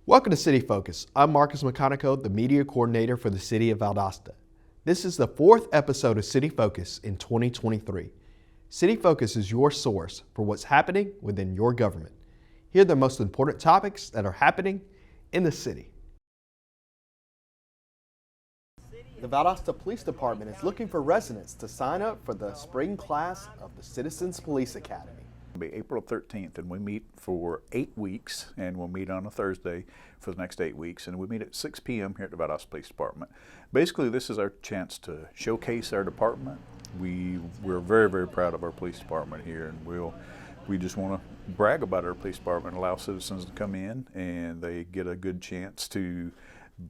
Welcome to City Focus. I'm Marcus McConico, the media coordinator for the City of Valdosta. This is the fourth episode of City Focus in 2023. City Focus is your source for what's happening within your government. Here are the most important topics that are happening in the city. The Valdosta Police Department is looking for residents to sign up for the spring class of the Citizens Police Academy. It'll be April 13th, and we meet for 8 weeks, and we'll meet on a Thursday for the next 8 weeks, and we meet at 6 p.m. here at the Valdosta Police Department. Basically, this is our chance to showcase our department. We're very, very proud of our police department here, and we just want to brag about our police department, allow citizens to come in, and they get a good chance to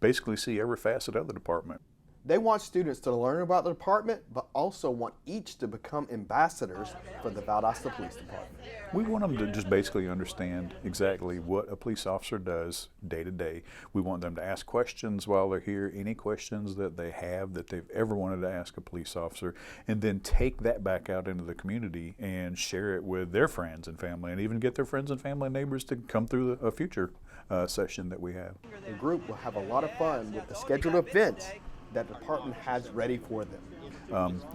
basically see every facet of the department. They want students to learn about the department, but also want each to become ambassadors for the Valdosta Police Department. We want them to just basically understand exactly what a police officer does day to day. We want them to ask questions while they're here, any questions that they have that they've ever wanted to ask a police officer, and then take that back out into the community and share it with their friends and family, and even get their friends and family and neighbors to come through a future session that we have. The group will have a lot of fun with the scheduled events that the department has ready for them.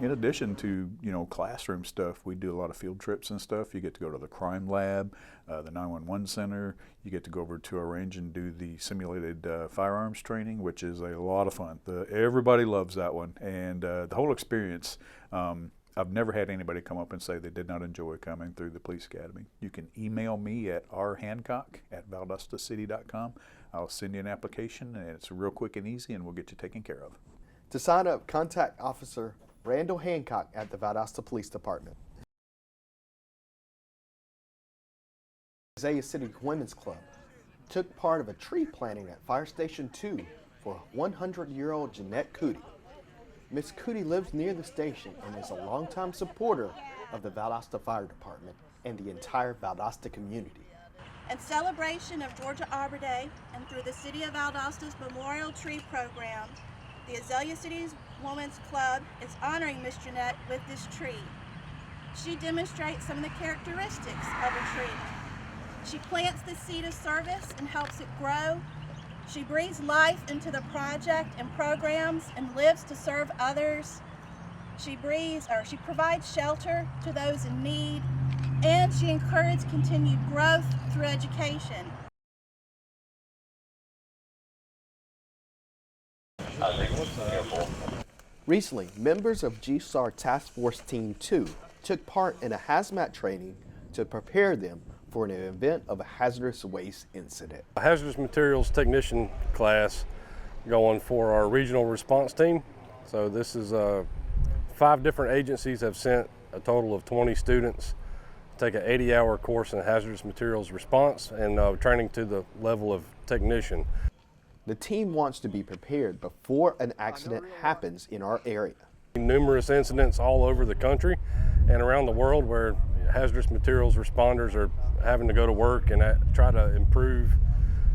In addition to classroom stuff, we do a lot of field trips and stuff. You get to go to the crime lab, the 911 center. You get to go over to our range and do the simulated firearms training, which is a lot of fun. Everybody loves that one, and the whole experience. I've never had anybody come up and say they did not enjoy coming through the police academy. You can email me at rhancock@valdostacity.com. I'll send you an application, and it's real quick and easy, and we'll get you taken care of. To sign up, contact Officer Randall Hancock at the Valdosta Police Department. Isaiah City Women's Club took part of a tree planting at Fire Station 2 for 100-year-old Jeanette Cootie. Miss Cootie lives near the station and is a longtime supporter of the Valdosta Fire Department and the entire Valdosta community. In celebration of Georgia Arbor Day and through the City of Valdosta's Memorial Tree Program, the Azalea City Women's Club is honoring Miss Jeanette with this tree. She demonstrates some of the characteristics of a tree. She plants the seed of service and helps it grow. She breathes life into the project and programs and lives to serve others. She provides shelter to those in need, and she encourages continued growth through education. Recently, members of GSAR Task Force Team 2 took part in a hazmat training to prepare them for an event of a hazardous waste incident. A hazardous materials technician class going for our regional response team. So this is 5 different agencies have sent a total of 20 students to take an 80-hour course in hazardous materials response and training to the level of technician. The team wants to be prepared before an accident happens in our area. Numerous incidents all over the country and around the world where hazardous materials responders are having to go to work and try to improve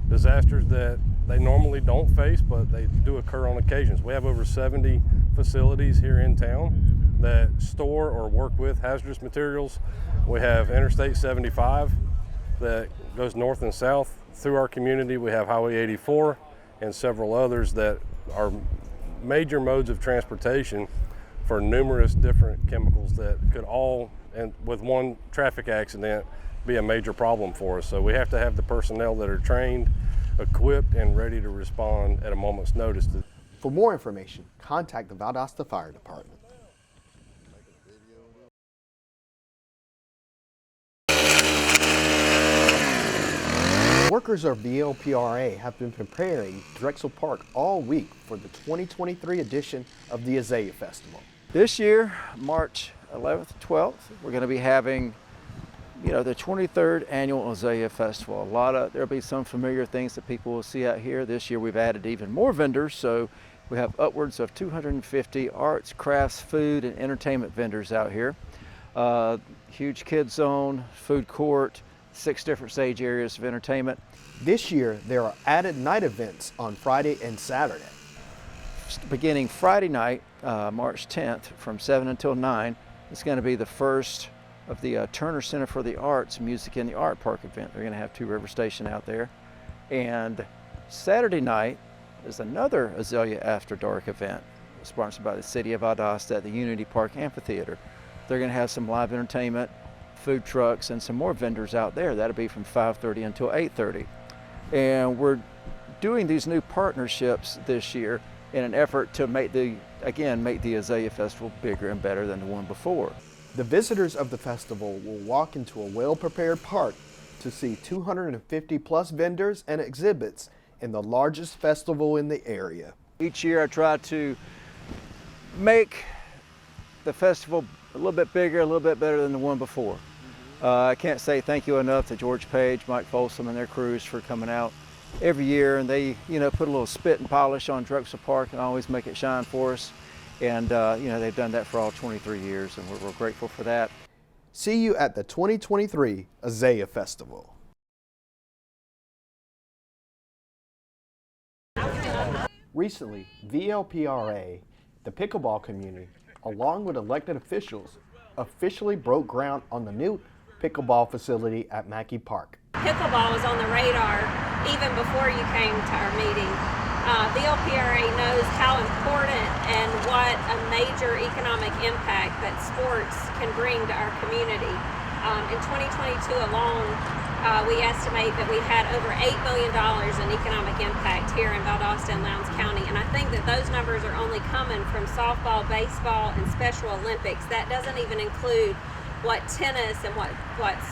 disasters that they normally don't face, but they do occur on occasions. We have over 70 facilities here in town that store or work with hazardous materials. We have Interstate 75 that goes north and south through our community. We have Highway 84 and several others that are major modes of transportation for numerous different chemicals that could all, and with one traffic accident, be a major problem for us. So we have to have the personnel that are trained, equipped, and ready to respond at a moment's notice. For more information, contact the Valdosta Fire Department. Workers of VLPRA have been preparing Drexel Park all week for the 2023 edition of the Azalea Festival. This year, March 11th, 12th, we're going to be having, the 23rd annual Azalea Festival. There'll be some familiar things that people will see out here. This year we've added even more vendors, so we have upwards of 250 arts, crafts, food, and entertainment vendors out here. Huge kids zone, food court, 6 different stage areas of entertainment. This year, there are added night events on Friday and Saturday. Beginning Friday night, March 10th, from 7 until 9, it's going to be the first of the Turner Center for the Arts Music in the Art Park event. They're going to have Two River Station out there. And Saturday night is another Azalea After Dark event sponsored by the City of Valdosta at the Unity Park Amphitheater. They're going to have some live entertainment, food trucks, and some more vendors out there. That'll be from 5:30 until 8:30. And we're doing these new partnerships this year in an effort to make the Azalea Festival bigger and better than the one before. The visitors of the festival will walk into a well-prepared park to see 250 plus vendors and exhibits in the largest festival in the area. Each year I try to make the festival a little bit bigger, a little bit better than the one before. I can't say thank you enough to George Page, Mike Folsom, and their crews for coming out every year, and they put a little spit and polish on Drexel Park and always make it shine for us. And they've done that for all 23 years, and we're grateful for that. See you at the 2023 Azalea Festival. Recently, VLPRA, the pickleball community, along with elected officials, officially broke ground on the new pickleball facility at Mackey Park. Pickleball was on the radar even before you came to our meeting. VLPRA knows how important and what a major economic impact that sports can bring to our community. In 2022 alone, we estimate that we had over $8 billion in economic impact here in Valdosta and Lowndes County, and I think that those numbers are only coming from softball, baseball, and Special Olympics. That doesn't even include what tennis and what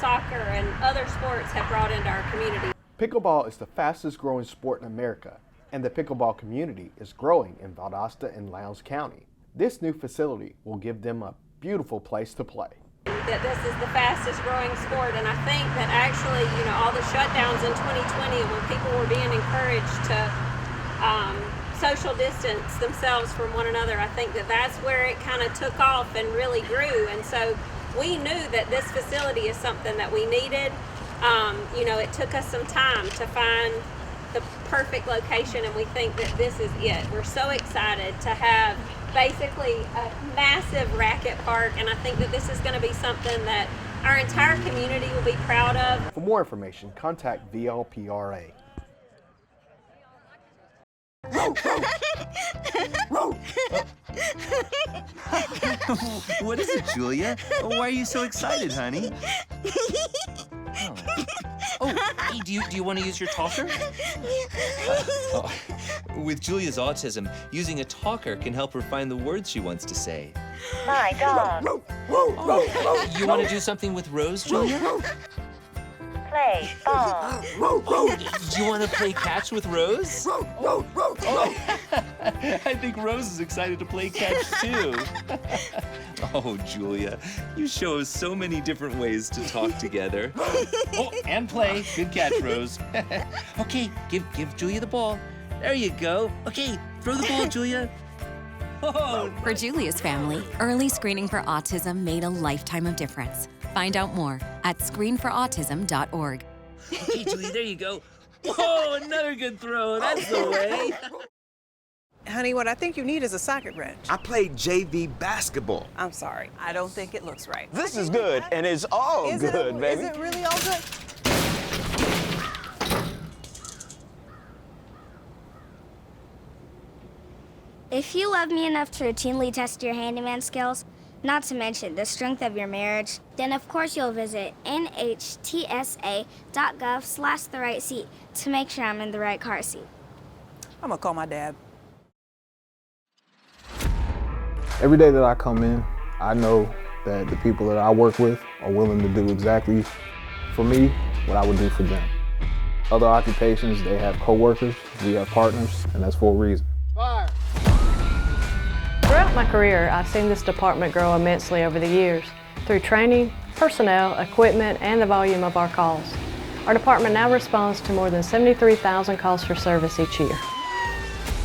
soccer and other sports have brought into our community. Pickleball is the fastest growing sport in America, and the pickleball community is growing in Valdosta and Lowndes County. This new facility will give them a beautiful place to play. That this is the fastest growing sport, and I think that actually, all the shutdowns in 2020 when people were being encouraged to social distance themselves from one another, I think that that's where it kind of took off and really grew. And so we knew that this facility is something that we needed. It took us some time to find the perfect location, and we think that this is it. We're so excited to have basically a massive racket park, and I think that this is going to be something that our entire community will be proud of. For more information, contact VLPRA. What is it, Julia? Why are you so excited, honey? Hey, do you want to use your talker? With Julia's autism, using a talker can help her find the words she wants to say. My dog. You want to do something with Rose, Julia? Play ball. Do you want to play catch with Rose? I think Rose is excited to play catch too. Oh, Julia, you show us so many different ways to talk together. Oh, and play. Good catch, Rose. Okay, give Julia the ball. There you go. Okay, throw the ball, Julia. Oh. For Julia's family, early screening for autism made a lifetime of difference. Find out more at screenforautism.org. Okay, Julia, there you go. Whoa, another good throw. That's the way. Honey, what I think you need is a socket wrench. I played JV basketball. I'm sorry. I don't think it looks right. This is good, and it's all good, baby. Is it really all good? If you love me enough to routinely test your handyman skills, not to mention the strength of your marriage, then of course you'll visit nhtsa.gov/therightseat to make sure I'm in the right car seat. I'm gonna call my dad. Every day that I come in, I know that the people that I work with are willing to do exactly for me what I would do for them. Other occupations, they have co-workers, we have partners, and that's for a reason. Fire. Throughout my career, I've seen this department grow immensely over the years through training, personnel, equipment, and the volume of our calls. Our department now responds to more than 73,000 calls for service each year.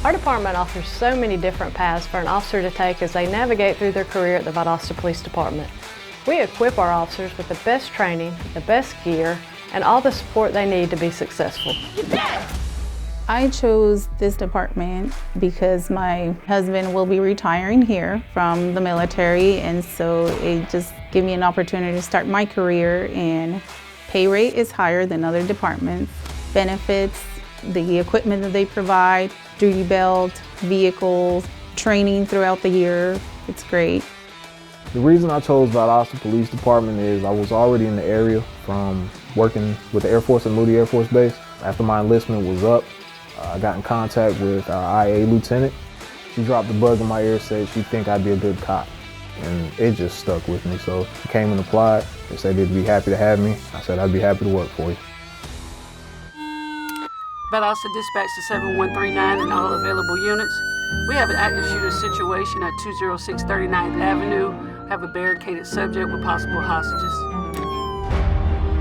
Our department offers so many different paths for an officer to take as they navigate through their career at the Valdosta Police Department. We equip our officers with the best training, the best gear, and all the support they need to be successful. I chose this department because my husband will be retiring here from the military, and so it just gave me an opportunity to start my career, and pay rate is higher than other departments. Benefits the equipment that they provide, duty belt, vehicles, training throughout the year. It's great. The reason I chose Valdosta Police Department is I was already in the area from working with the Air Force at Moody Air Force Base. After my enlistment was up, I got in contact with our IA lieutenant. She dropped the bug in my ear, said she'd think I'd be a good cop. And it just stuck with me. So I came and applied. They said they'd be happy to have me. I said I'd be happy to work for you. Valdosta dispatch to 7139 and all available units. We have an active shooter situation at 206 39th Avenue. We have a barricaded subject with possible hostages.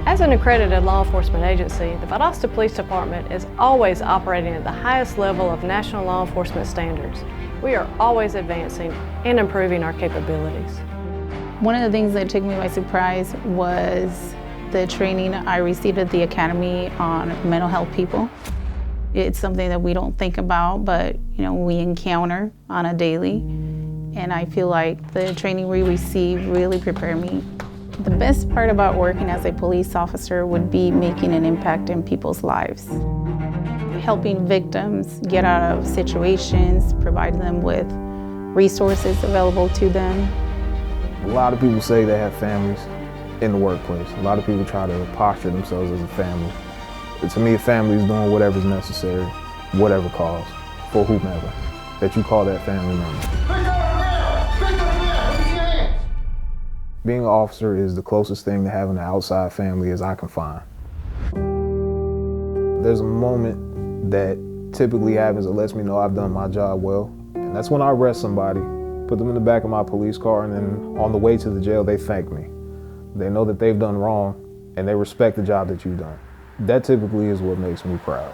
As an accredited law enforcement agency, the Valdosta Police Department is always operating at the highest level of national law enforcement standards. We are always advancing and improving our capabilities. One of the things that took me by surprise was the training I received at the Academy on mental health people. It's something that we don't think about, but we encounter on a daily. And I feel like the training we received really prepared me. The best part about working as a police officer would be making an impact in people's lives. Helping victims get out of situations, providing them with resources available to them. A lot of people say they have families in the workplace. A lot of people try to posture themselves as a family. To me, a family is doing whatever's necessary, whatever cause, for whomever, that you call that family member. Being an officer is the closest thing to having an outside family as I can find. There's a moment that typically happens that lets me know I've done my job well, and that's when I arrest somebody, put them in the back of my police car, and then on the way to the jail, they thank me. They know that they've done wrong, and they respect the job that you've done. That typically is what makes me proud.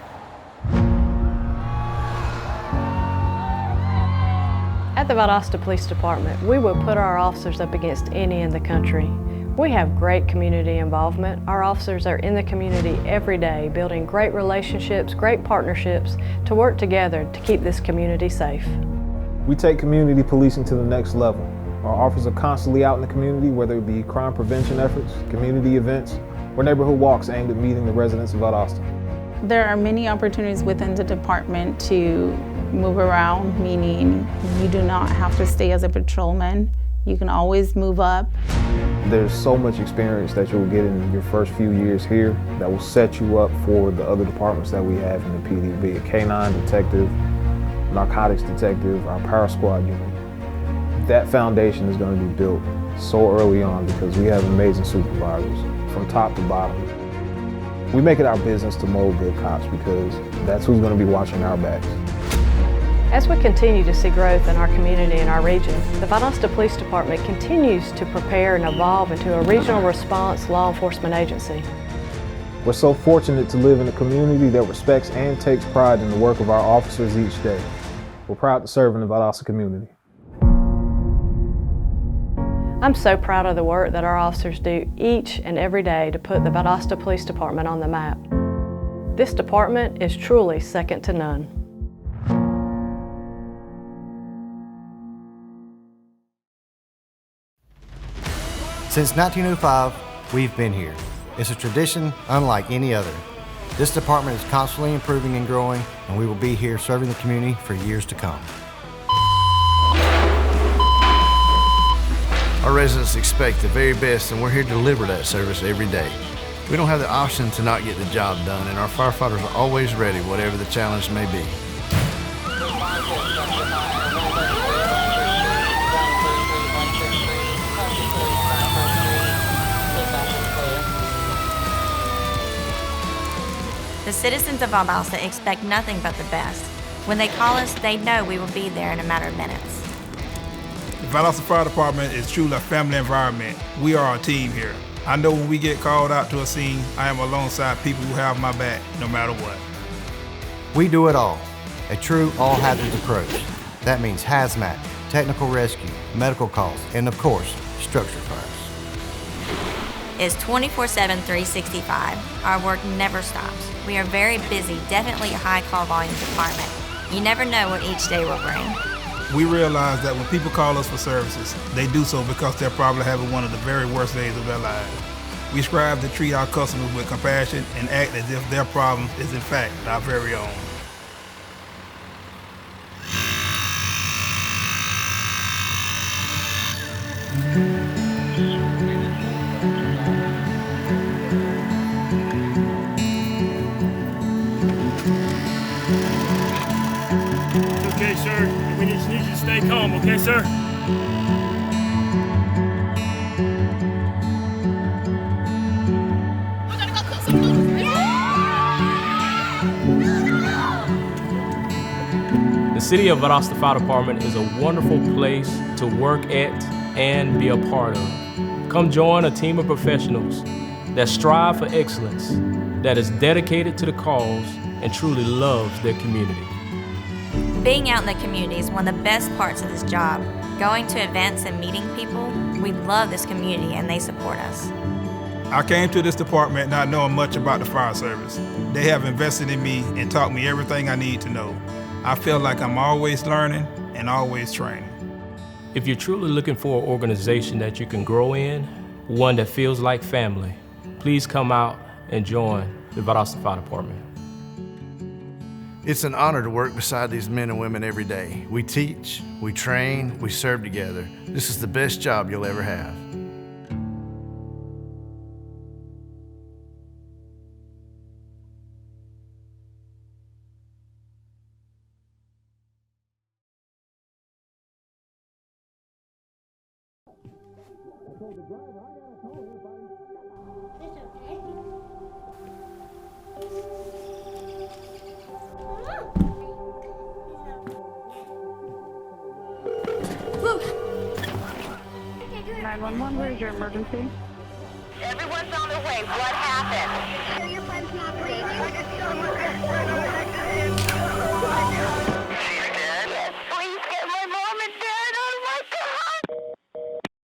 At the Valdosta Police Department, we will put our officers up against any in the country. We have great community involvement. Our officers are in the community every day, building great relationships, great partnerships to work together to keep this community safe. We take community policing to the next level. Our officers are constantly out in the community, whether it be crime prevention efforts, community events, or neighborhood walks aimed at meeting the residents of Valdosta. There are many opportunities within the department to move around, meaning you do not have to stay as a patrolman. You can always move up. There's so much experience that you'll get in your first few years here that will set you up for the other departments that we have in the PD, be it K-9 detective, narcotics detective, our power squad unit. That foundation is going to be built so early on because we have amazing supervisors from top to bottom. We make it our business to mold good cops because that's who's going to be watching our backs. As we continue to see growth in our community and our region, the Valdosta Police Department continues to prepare and evolve into a regional response law enforcement agency. We're so fortunate to live in a community that respects and takes pride in the work of our officers each day. We're proud to serve in the Valdosta community. I'm so proud of the work that our officers do each and every day to put the Valdosta Police Department on the map. This department is truly second to none. Since 1905, we've been here. It's a tradition unlike any other. This department is constantly improving and growing, and we will be here serving the community for years to come. Our residents expect the very best, and we're here to deliver that service every day. We don't have the option to not get the job done, and our firefighters are always ready, whatever the challenge may be. The citizens of Valdosta expect nothing but the best. When they call us, they know we will be there in a matter of minutes. The Valdosta Fire Department is truly a family environment. We are a team here. I know when we get called out to a scene, I am alongside people who have my back no matter what. We do it all. A true all-hazards approach. That means hazmat, technical rescue, medical calls, and of course, structure fires. It's 24/7, 365. Our work never stops. We are very busy, definitely a high call volume department. You never know what each day will bring. We realize that when people call us for services, they do so because they're probably having one of the very worst days of their lives. We strive to treat our customers with compassion and act as if their problem is in fact our very own. Okay, sir. We just need you to stay calm, okay, sir? The City of Valdosta Fire Department is a wonderful place to work at and be a part of. Come join a team of professionals that strive for excellence, that is dedicated to the cause and truly loves their community. Being out in the community is one of the best parts of this job. Going to events and meeting people, we love this community and they support us. I came to this department not knowing much about the fire service. They have invested in me and taught me everything I need to know. I feel like I'm always learning and always training. If you're truly looking for an organization that you can grow in, one that feels like family, please come out and join the Valdosta Fire Department. It's an honor to work beside these men and women every day. We teach, we train, we serve together. This is the best job you'll ever have. Where's your emergency? Everyone's on their way. What happened? Your friend's not breathing. She's dead? Please get my mom and dad. Oh my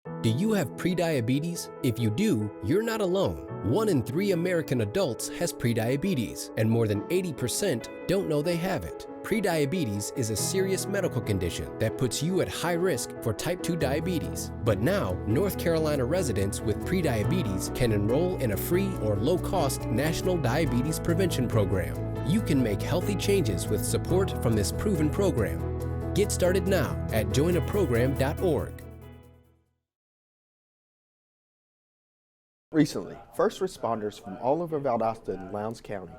God! Do you have prediabetes? If you do, you're not alone. 1 in 3 American adults has prediabetes, and more than 80% don't know they have it. Prediabetes is a serious medical condition that puts you at high risk for type 2 diabetes. But now, North Carolina residents with prediabetes can enroll in a free or low-cost national diabetes prevention program. You can make healthy changes with support from this proven program. Get started now at joinaprogram.org. Recently, first responders from all over Valdosta and Lowndes County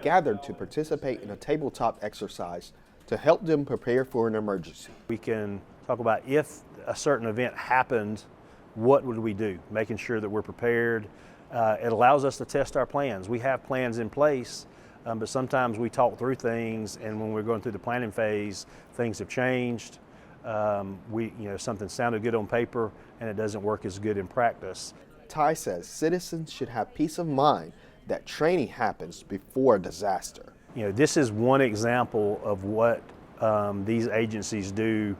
gathered to participate in a tabletop exercise to help them prepare for an emergency. We can talk about if a certain event happened, what would we do? Making sure that we're prepared. It allows us to test our plans. We have plans in place, but sometimes we talk through things, and when we're going through the planning phase, things have changed. Something sounded good on paper, and it doesn't work as good in practice. Ty says citizens should have peace of mind that training happens before a disaster. This is one example of what these agencies do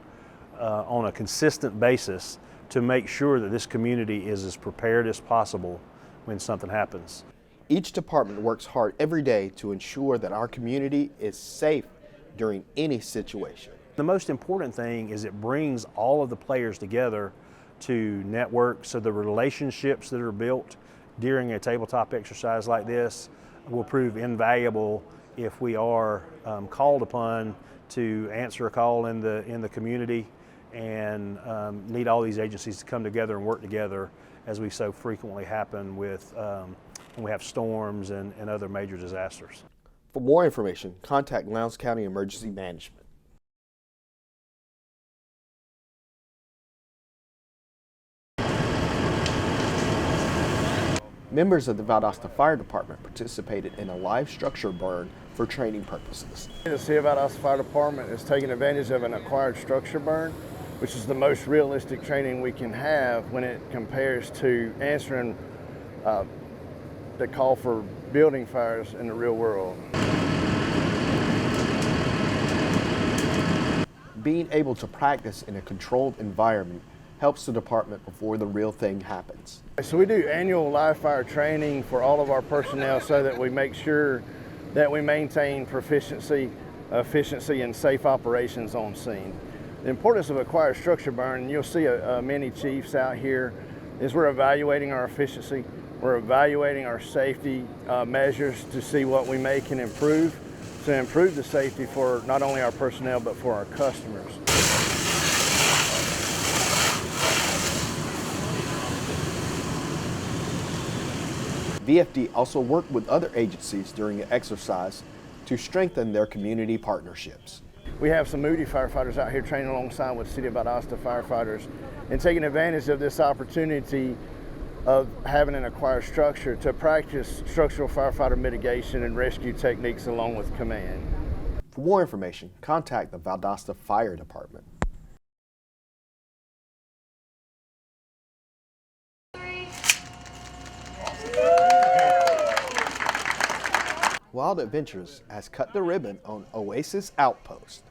on a consistent basis to make sure that this community is as prepared as possible when something happens. Each department works hard every day to ensure that our community is safe during any situation. The most important thing is it brings all of the players together to network, so the relationships that are built during a tabletop exercise like this will prove invaluable if we are called upon to answer a call in the community and need all these agencies to come together and work together, as we so frequently happen with when we have storms and other major disasters. For more information, contact Lowndes County Emergency Management. Members of the Valdosta Fire Department participated in a live structure burn for training purposes. The City of Valdosta Fire Department is taking advantage of an acquired structure burn, which is the most realistic training we can have when it compares to answering the call for building fires in the real world. Being able to practice in a controlled environment helps the department before the real thing happens. So we do annual live fire training for all of our personnel so that we make sure that we maintain proficiency, efficiency, and safe operations on scene. The importance of acquired structure burn, you'll see many chiefs out here is we're evaluating our efficiency, we're evaluating our safety measures to see what we may can improve, to improve the safety for not only our personnel but for our customers. VFD also worked with other agencies during the exercise to strengthen their community partnerships. We have some Moody firefighters out here training alongside with City of Valdosta firefighters and taking advantage of this opportunity of having an acquired structure to practice structural firefighter mitigation and rescue techniques along with command. For more information, contact the Valdosta Fire Department. Wild Adventures has cut the ribbon on Oasis Outpost.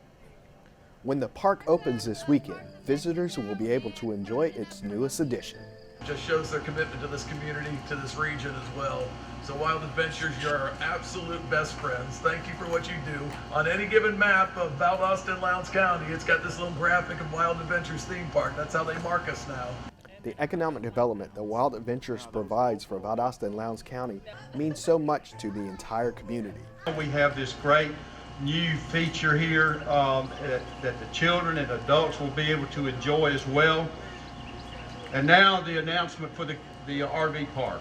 When the park opens this weekend, visitors will be able to enjoy its newest addition. Just shows their commitment to this community, to this region as well. So Wild Adventures, you're our absolute best friends. Thank you for what you do. On any given map of Valdosta and Lowndes County, it's got this little graphic of Wild Adventures theme park. That's how they mark us now. The economic development that Wild Adventures provides for Valdosta and Lowndes County means so much to the entire community. We have this great new feature here that the children and adults will be able to enjoy as well. And now the announcement for the RV park.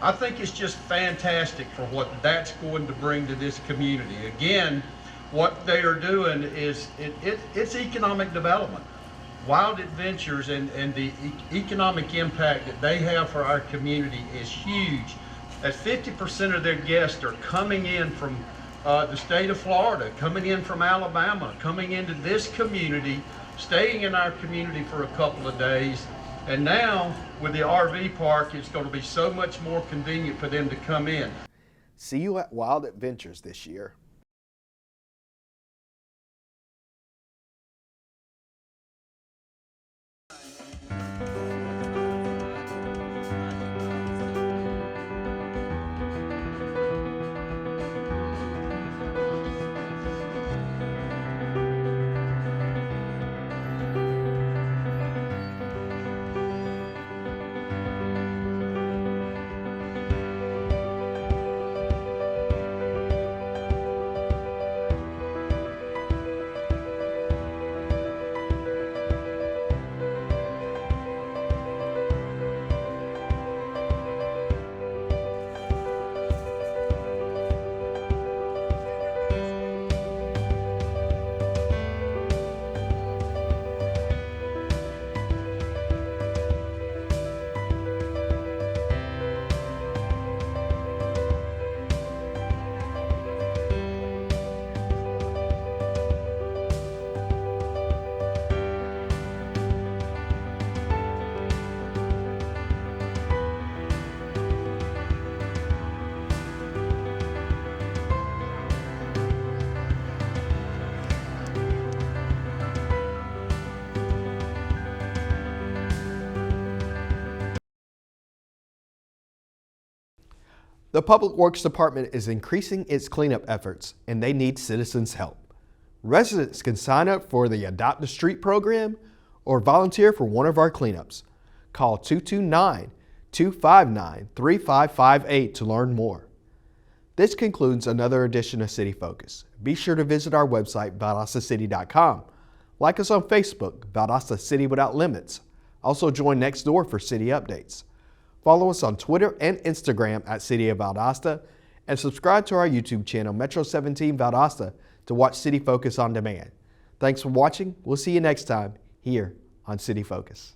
I think it's just fantastic for what that's going to bring to this community. Again, what they are doing is it's economic development. Wild Adventures and the economic impact that they have for our community is huge. As 50% of their guests are coming in from the state of Florida, coming in from Alabama, coming into this community, staying in our community for a couple of days. And now with the RV park, it's going to be so much more convenient for them to come in. See you at Wild Adventures this year. The Public Works Department is increasing its cleanup efforts, and they need citizens' help. Residents can sign up for the Adopt a Street program or volunteer for one of our cleanups. Call 229-259-3558 to learn more. This concludes another edition of City Focus. Be sure to visit our website, ValdostaCity.com. Like us on Facebook, Valdosta City Without Limits. Also join Nextdoor for city updates. Follow us on Twitter and Instagram at City of Valdosta, and subscribe to our YouTube channel, Metro 17 Valdosta, to watch City Focus on demand. Thanks for watching. We'll see you next time here on City Focus.